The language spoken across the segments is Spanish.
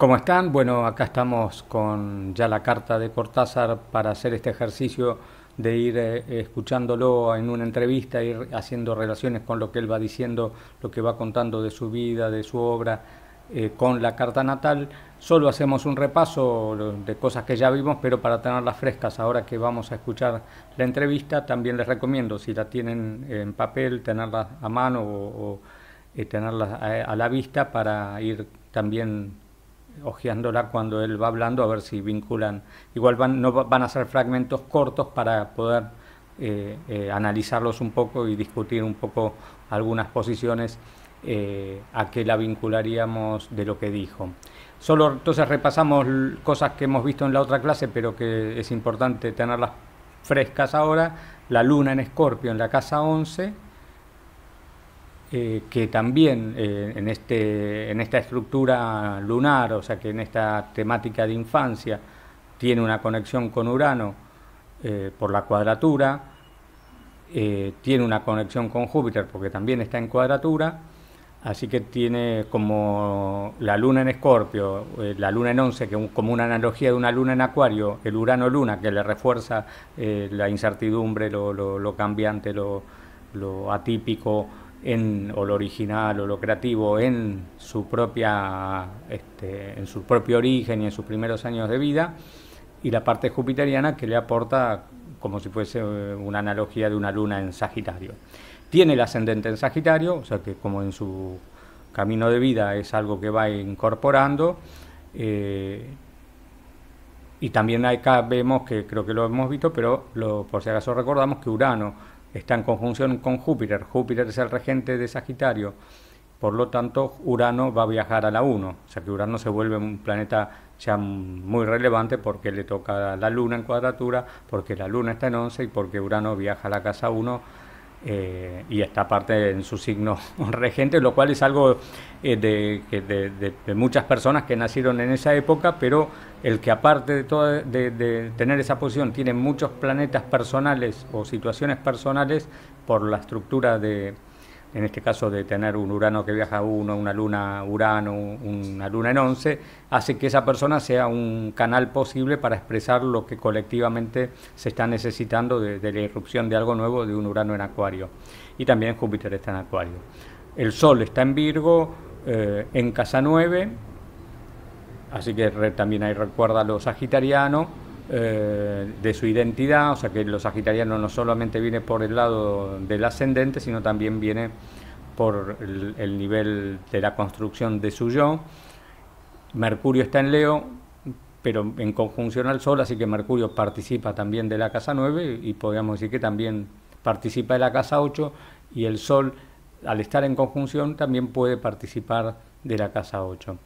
¿Cómo están? Bueno, acá estamos con ya la carta de Cortázar para hacer este ejercicio de ir escuchándolo en una entrevista, ir haciendo relaciones con lo que él va diciendo, lo que va contando de su vida, de su obra, con la carta natal. Solo hacemos un repaso de cosas que ya vimos, pero para tenerlas frescas ahora que vamos a escuchar la entrevista, también les recomiendo, si la tienen en papel, tenerla a mano o tenerla a la vista para ir también hojeándola cuando él va hablando, a ver si vinculan. Igual no van a ser fragmentos cortos para poder analizarlos un poco y discutir un poco algunas posiciones a que la vincularíamos de lo que dijo. Solo entonces repasamos cosas que hemos visto en la otra clase, pero que es importante tenerlas frescas ahora. La luna en Escorpio en la casa 11, que también en esta estructura lunar, o sea que en esta temática de infancia, tiene una conexión con Urano por la cuadratura, tiene una conexión con Júpiter porque también está en cuadratura, así que tiene como la luna en Escorpio, la luna en 11, que como una analogía de una luna en Acuario, el Urano-Luna, que le refuerza la incertidumbre, lo cambiante, lo atípico, o lo original o lo creativo en su propio origen y en sus primeros años de vida, y la parte jupiteriana que le aporta como si fuese una analogía de una luna en Sagitario. Tiene el ascendente en Sagitario, o sea que como en su camino de vida es algo que va incorporando, y también acá vemos, que creo que lo hemos visto, pero por si acaso recordamos que Urano está en conjunción con Júpiter. Júpiter es el regente de Sagitario, por lo tanto Urano va a viajar a la 1, o sea que Urano se vuelve un planeta ya muy relevante porque le toca la luna en cuadratura, porque la luna está en 11 y porque Urano viaja a la casa 1 y está parte en su signo regente, lo cual es algo de muchas personas que nacieron en esa época, pero el que aparte de tener esa posición tiene muchos planetas personales o situaciones personales por la estructura en este caso de tener un Urano que viaja a 1, una luna Urano, una luna en 11, hace que esa persona sea un canal posible para expresar lo que colectivamente se está necesitando de la irrupción de algo nuevo, de un Urano en Acuario. Y también Júpiter está en Acuario. El Sol está en Virgo, en casa 9, así que también ahí recuerda lo sagitariano, de su identidad, o sea que lo sagitariano no solamente viene por el lado del ascendente, sino también viene por el nivel de la construcción de su yo. Mercurio está en Leo, pero en conjunción al Sol, así que Mercurio participa también de la casa 9 y podríamos decir que también participa de la casa 8, y el Sol, al estar en conjunción, también puede participar de la casa 8.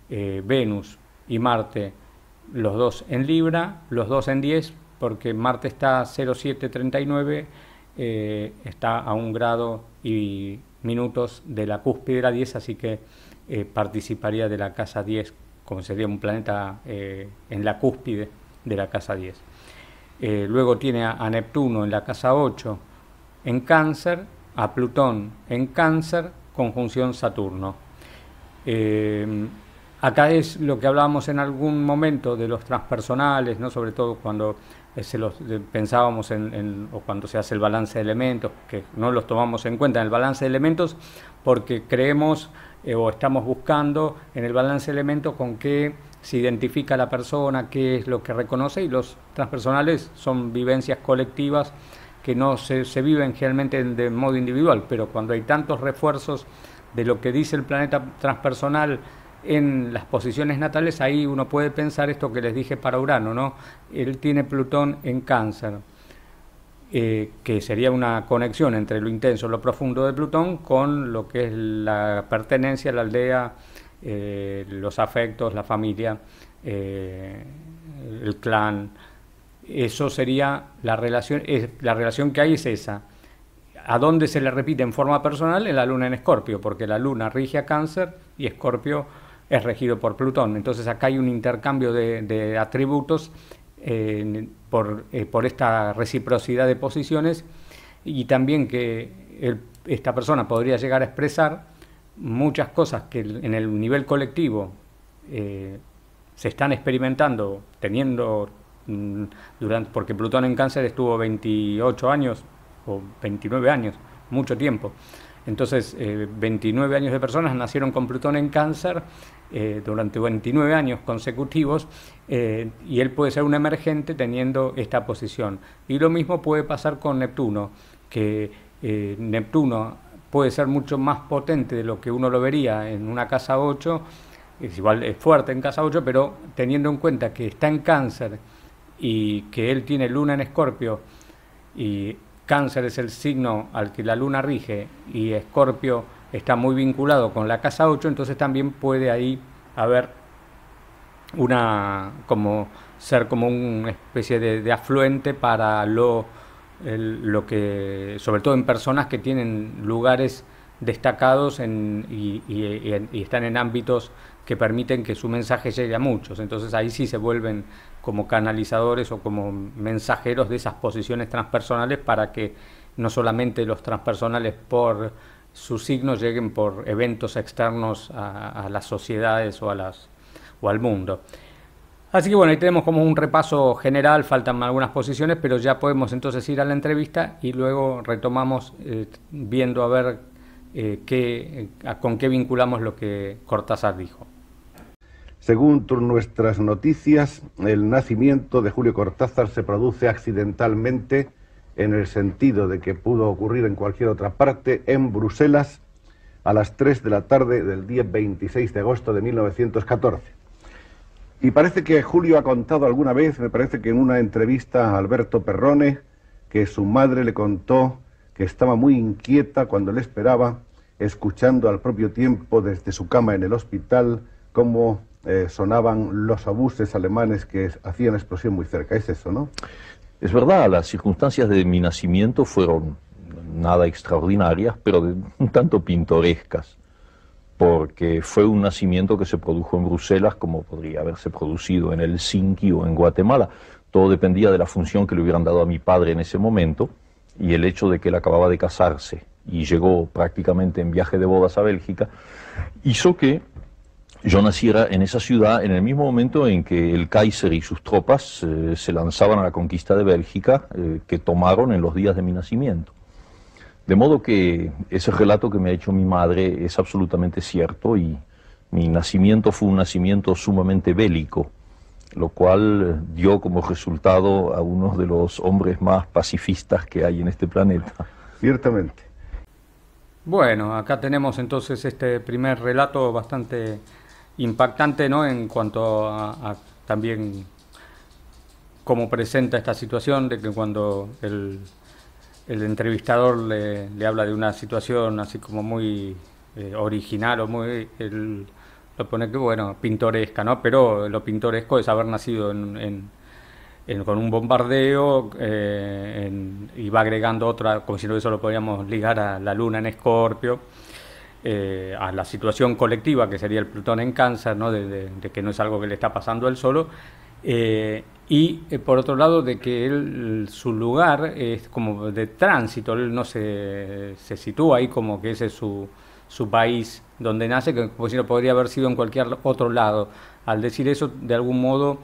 Venus y Marte, los dos en Libra, los dos en 10, porque Marte está 0739, está a 1 grado y minutos de la cúspide de la 10, así que participaría de la casa 10, como sería un planeta en la cúspide de la casa 10. Luego tiene a Neptuno en la casa 8 en Cáncer, a Plutón en Cáncer, conjunción Saturno. Acá es lo que hablábamos en algún momento de los transpersonales, ¿no? Sobre todo cuando pensábamos o cuando se hace el balance de elementos, que no los tomamos en cuenta en el balance de elementos porque creemos o estamos buscando en el balance de elementos con qué se identifica la persona, qué es lo que reconoce, y los transpersonales son vivencias colectivas que no se viven generalmente de modo individual, pero cuando hay tantos refuerzos de lo que dice el planeta transpersonal en las posiciones natales, ahí uno puede pensar esto que les dije para Urano, ¿no? Él tiene Plutón en Cáncer, que sería una conexión entre lo intenso, lo profundo de Plutón con lo que es la pertenencia a la aldea, los afectos, la familia, el clan. Eso sería la relación que hay, es esa. ¿A dónde se le repite en forma personal? En la luna en Escorpio, porque la luna rige a Cáncer y Escorpio es regido por Plutón. Entonces acá hay un intercambio de atributos por esta reciprocidad de posiciones, y también que esta persona podría llegar a expresar muchas cosas que en el nivel colectivo se están experimentando, porque Plutón en Cáncer estuvo 28 años o 29 años, mucho tiempo. Entonces, 29 años de personas nacieron con Plutón en Cáncer durante 29 años consecutivos, y él puede ser un emergente teniendo esta posición. Y lo mismo puede pasar con Neptuno, que Neptuno puede ser mucho más potente de lo que uno lo vería en una casa 8, igual es fuerte en casa 8, pero teniendo en cuenta que está en Cáncer y que él tiene Luna en Escorpio, y Cáncer es el signo al que la Luna rige, y Escorpio está muy vinculado con la casa 8, entonces también puede ahí haber ser como una especie de afluente para lo que, sobre todo en personas que tienen lugares destacados y están en ámbitos que permiten que su mensaje llegue a muchos. Entonces ahí sí se vuelven como canalizadores o como mensajeros de esas posiciones transpersonales, para que no solamente los transpersonales por sus signos lleguen por eventos externos a las sociedades o al mundo. Así que bueno, ahí tenemos como un repaso general, faltan algunas posiciones, pero ya podemos entonces ir a la entrevista y luego retomamos viendo a ver con qué vinculamos lo que Cortázar dijo. Según nuestras noticias, el nacimiento de Julio Cortázar se produce accidentalmente, en el sentido de que pudo ocurrir en cualquier otra parte, en Bruselas, a las 3 de la tarde del día 26 de agosto de 1914. Y parece que Julio ha contado alguna vez, me parece que en una entrevista a Alberto Perrone, que su madre le contó que estaba muy inquieta cuando le esperaba, escuchando al propio tiempo desde su cama en el hospital cómo sonaban los obuses alemanes que hacían explosión muy cerca. Es eso, ¿no? Es verdad, las circunstancias de mi nacimiento fueron nada extraordinarias, pero un tanto pintorescas, porque fue un nacimiento que se produjo en Bruselas como podría haberse producido en Helsinki o en Guatemala. Todo dependía de la función que le hubieran dado a mi padre en ese momento, y el hecho de que él acababa de casarse y llegó prácticamente en viaje de bodas a Bélgica, hizo que yo naciera en esa ciudad en el mismo momento en que el Kaiser y sus tropas se lanzaban a la conquista de Bélgica, que tomaron en los días de mi nacimiento. De modo que ese relato que me ha hecho mi madre es absolutamente cierto, y mi nacimiento fue un nacimiento sumamente bélico, lo cual dio como resultado a uno de los hombres más pacifistas que hay en este planeta. Ciertamente. Bueno, acá tenemos entonces este primer relato bastante impactante, ¿no?, en cuanto a también cómo presenta esta situación de que cuando el entrevistador le habla de una situación así como muy original o muy, lo pone que bueno, pintoresca, ¿no? Pero lo pintoresco es haber nacido con un bombardeo, y va agregando otra, como si no eso lo podríamos ligar a la Luna en Escorpio, a la situación colectiva que sería el Plutón en Cáncer, ¿no? De que no es algo que le está pasando a él solo. Y por otro lado, de que su lugar es como de tránsito, él no se sitúa ahí como que ese es su país donde nace, que como si no podría haber sido en cualquier otro lado. Al decir eso, de algún modo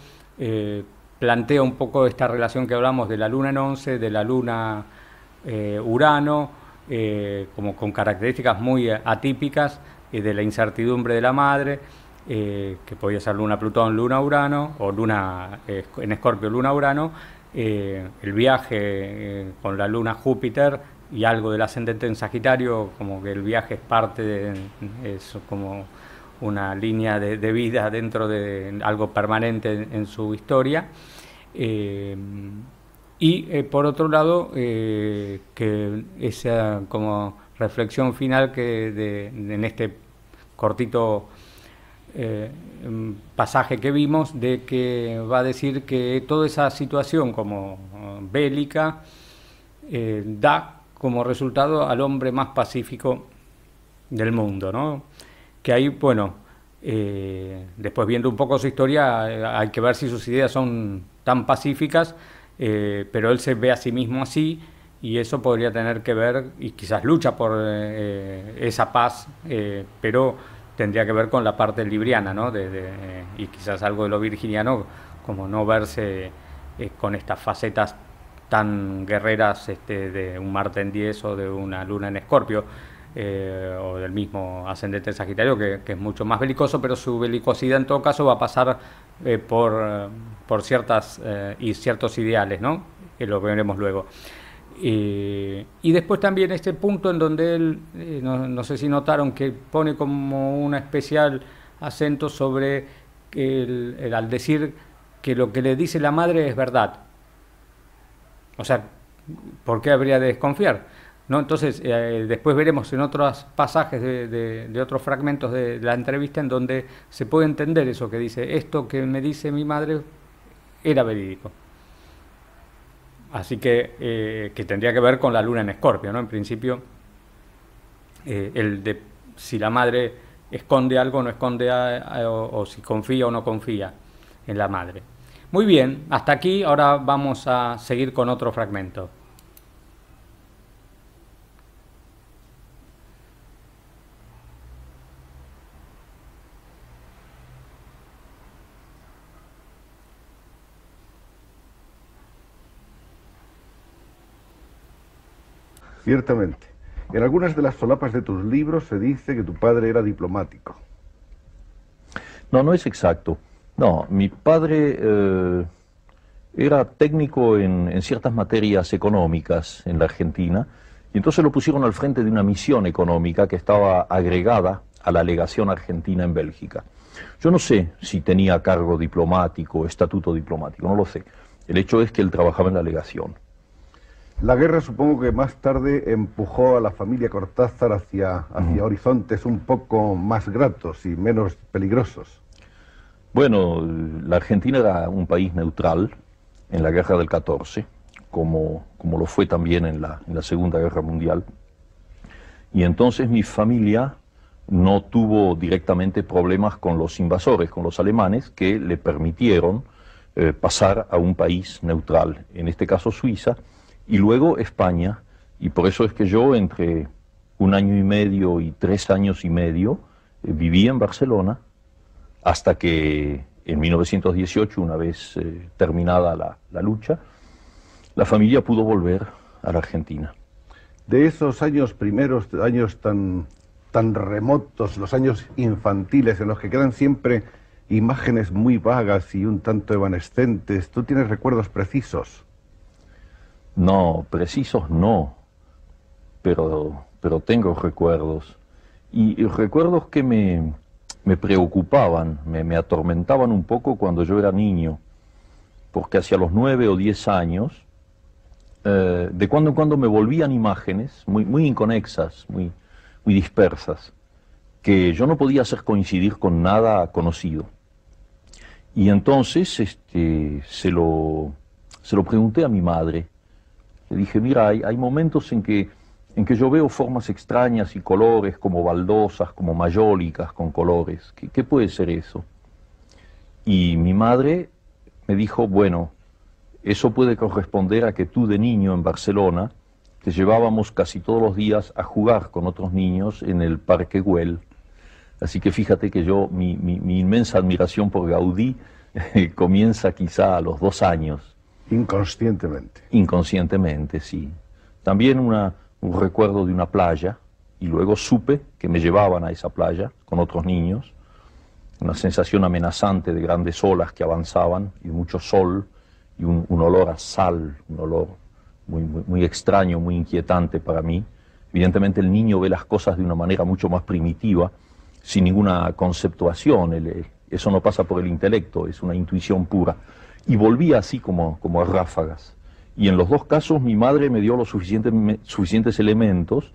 plantea un poco esta relación que hablamos de la Luna en 11, de la Luna Urano, como con características muy atípicas, de la incertidumbre de la madre, que podía ser Luna Plutón, Luna Urano, o Luna en Escorpio, Luna Urano, el viaje con la Luna Júpiter y algo del ascendente en Sagitario, como que el viaje es parte es como una línea de vida dentro de algo permanente en su historia. Y por otro lado, que esa como reflexión final en este cortito pasaje que vimos, de que va a decir que toda esa situación como bélica da como resultado al hombre más pacífico del mundo, ¿no? Que ahí, bueno, después viendo un poco su historia, hay que ver si sus ideas son tan pacíficas, pero él se ve a sí mismo así, y eso podría tener que ver, y quizás lucha por esa paz, pero tendría que ver con la parte libriana, ¿no? Y quizás algo de lo virginiano, como no verse con estas facetas tan guerreras de un Marte en 10 o de una Luna en Escorpio, o del mismo ascendente en Sagitario, que es mucho más belicoso, pero su belicosidad en todo caso va a pasar por ciertas y ciertos ideales, ¿no? Que lo veremos luego. Y después también este punto en donde él, no sé si notaron que pone como un especial acento sobre al decir que lo que le dice la madre es verdad. O sea, ¿por qué habría de desconfiar? ¿No? Entonces, después veremos en otros pasajes de otros fragmentos de la entrevista en donde se puede entender eso que dice, esto que me dice mi madre era verídico. Así que tendría que ver con la Luna en Escorpio, ¿no? En principio, si la madre esconde algo o no esconde, o si confía o no confía en la madre. Muy bien, hasta aquí. Ahora vamos a seguir con otro fragmento. Ciertamente. En algunas de las solapas de tus libros se dice que tu padre era diplomático. No, no es exacto. No, mi padre era técnico en ciertas materias económicas en la Argentina, y entonces lo pusieron al frente de una misión económica que estaba agregada a la legación argentina en Bélgica. Yo no sé si tenía cargo diplomático, estatuto diplomático, no lo sé. El hecho es que él trabajaba en la legación. La guerra supongo que más tarde empujó a la familia Cortázar hacia horizontes un poco más gratos y menos peligrosos. Bueno, la Argentina era un país neutral en la guerra del 14, como lo fue también en la Segunda Guerra Mundial. Y entonces mi familia no tuvo directamente problemas con los invasores, con los alemanes, que le permitieron pasar a un país neutral, en este caso Suiza, y luego España, y por eso es que yo entre 1 año y medio y 3 años y medio viví en Barcelona, hasta que en 1918, una vez terminada la lucha, la familia pudo volver a la Argentina. De esos años primeros, años tan remotos, los años infantiles, en los que quedan siempre imágenes muy vagas y un tanto evanescentes, ¿tú tienes recuerdos precisos? No, precisos no, pero tengo recuerdos. Y recuerdos que me preocupaban, me atormentaban un poco cuando yo era niño, porque hacia los 9 o 10 años, de cuando en cuando me volvían imágenes muy inconexas, muy dispersas, que yo no podía hacer coincidir con nada conocido. Y entonces se lo pregunté a mi madre. Le dije, mira, hay momentos en que yo veo formas extrañas y colores como baldosas, como mayólicas con colores. ¿Qué puede ser eso? Y mi madre me dijo, bueno, eso puede corresponder a que tú de niño en Barcelona te llevábamos casi todos los días a jugar con otros niños en el Parque Güell. Así que fíjate que mi inmensa admiración por Gaudí comienza quizá a los 2 años. Inconscientemente. Inconscientemente, sí. También un recuerdo de una playa, y luego supe que me llevaban a esa playa con otros niños. Una sensación amenazante de grandes olas que avanzaban, y mucho sol, y un olor a sal, un olor muy extraño, muy inquietante para mí. Evidentemente el niño ve las cosas de una manera mucho más primitiva, sin ninguna conceptuación. Eso no pasa por el intelecto, es una intuición pura. Y volví así como a ráfagas. Y en los 2 casos mi madre me dio los suficientes elementos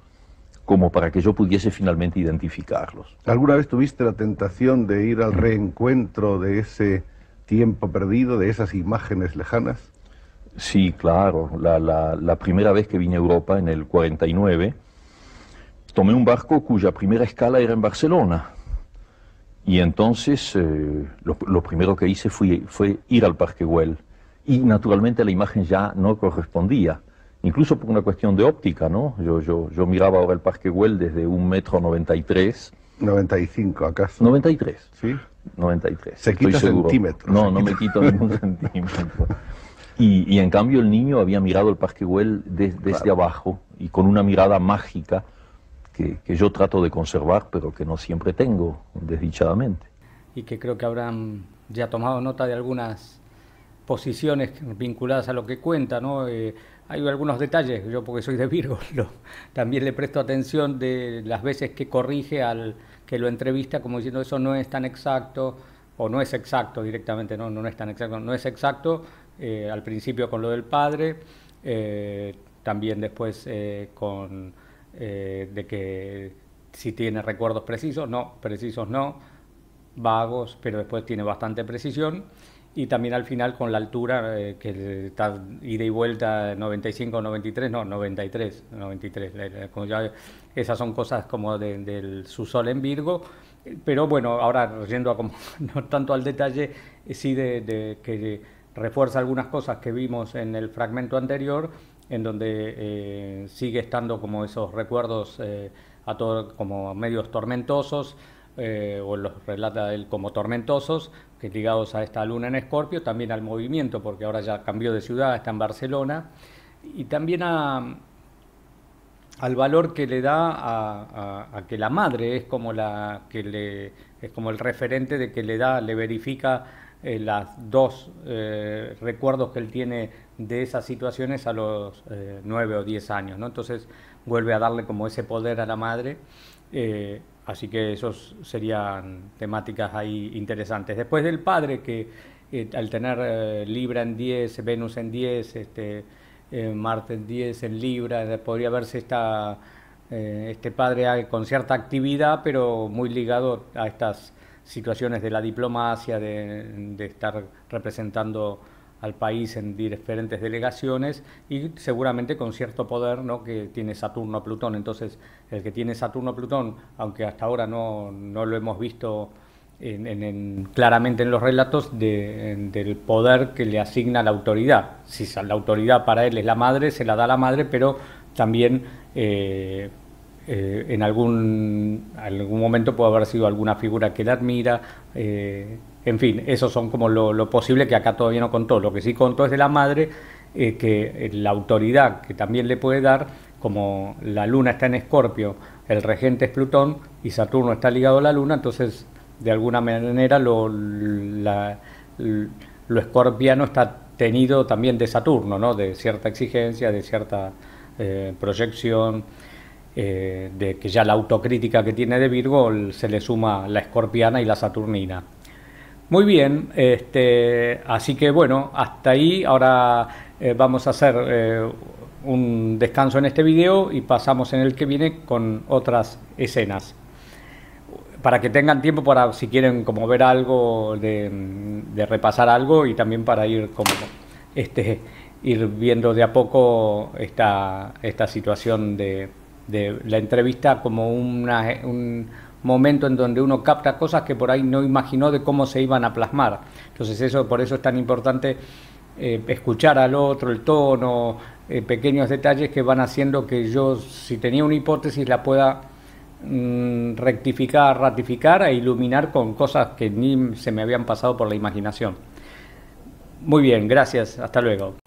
como para que yo pudiese finalmente identificarlos. ¿Alguna vez tuviste la tentación de ir al reencuentro de ese tiempo perdido, de esas imágenes lejanas? Sí, claro. La primera vez que vine a Europa, en el 49, tomé un barco cuya primera escala era en Barcelona. Y entonces lo primero que hice fue ir al Parque Güell. Y naturalmente la imagen ya no correspondía, incluso por una cuestión de óptica, ¿no? Yo miraba ahora el Parque Güell desde 1,93 m 95, ¿acaso? 93. ¿Sí? 93. Se quita centímetros. No, no me quito ningún centímetro. Y en cambio el niño había mirado el Parque Güell desde abajo y con una mirada mágica que yo trato de conservar, pero que no siempre tengo, desdichadamente. Y que creo que habrán ya tomado nota de algunas posiciones vinculadas a lo que cuenta, ¿no? Hay algunos detalles, yo porque soy de Virgo, también le presto atención de las veces que corrige al que lo entrevista, como diciendo eso no es tan exacto, o no es exacto directamente, no es tan exacto, no es exacto, al principio con lo del padre, también después con de que si tiene recuerdos precisos no, vagos, pero después tiene bastante precisión. Y también al final con la altura, que está ida y vuelta 95, 93, no, 93, como ya, esas son cosas como del su sol en Virgo, pero bueno, ahora yendo a como, no tanto al detalle, sí de que refuerza algunas cosas que vimos en el fragmento anterior, en donde sigue estando como esos recuerdos a todo, como medios tormentosos, o los relata él como tormentosos, que ligados a esta luna en Escorpio, también al movimiento, porque ahora ya cambió de ciudad, está en Barcelona, y también al valor que le da a que la madre es como es como el referente de que le verifica las dos recuerdos que él tiene de esas situaciones a los 9 o 10 años, ¿no? Entonces vuelve a darle como ese poder a la madre. Así que esos serían temáticas ahí interesantes. Después del padre, que al tener Libra en 10, Venus en 10, Marte en 10 en Libra, podría verse este padre con cierta actividad, pero muy ligado a estas situaciones de la diplomacia, de estar representando al país en diferentes delegaciones y seguramente con cierto poder, ¿no?, que tiene Saturno-Plutón. Entonces, el que tiene Saturno-Plutón, aunque hasta ahora no lo hemos visto claramente en los relatos, del poder que le asigna la autoridad. Si la autoridad para él es la madre, se la da a la madre, pero también en algún momento puede haber sido alguna figura que la admira. En fin, esos son como lo posible, que acá todavía no contó. Lo que sí contó es de la madre, que la autoridad que también le puede dar, como la luna está en Escorpio, el regente es Plutón y Saturno está ligado a la luna, entonces de alguna manera lo escorpiano está tenido también de Saturno, ¿no?, de cierta exigencia, de cierta proyección, de que ya la autocrítica que tiene de Virgo se le suma la escorpiana y la saturnina. Muy bien, así que bueno, hasta ahí. Ahora vamos a hacer un descanso en este video y pasamos en el que viene con otras escenas. Para que tengan tiempo para, si quieren, como ver algo, de repasar algo, y también para ir como ir viendo de a poco esta situación de la entrevista como un momento en donde uno capta cosas que por ahí no imaginó de cómo se iban a plasmar. Entonces por eso es tan importante escuchar al otro, el tono, pequeños detalles que van haciendo que yo, si tenía una hipótesis, la pueda rectificar, ratificar e iluminar con cosas que ni se me habían pasado por la imaginación. Muy bien, gracias, hasta luego.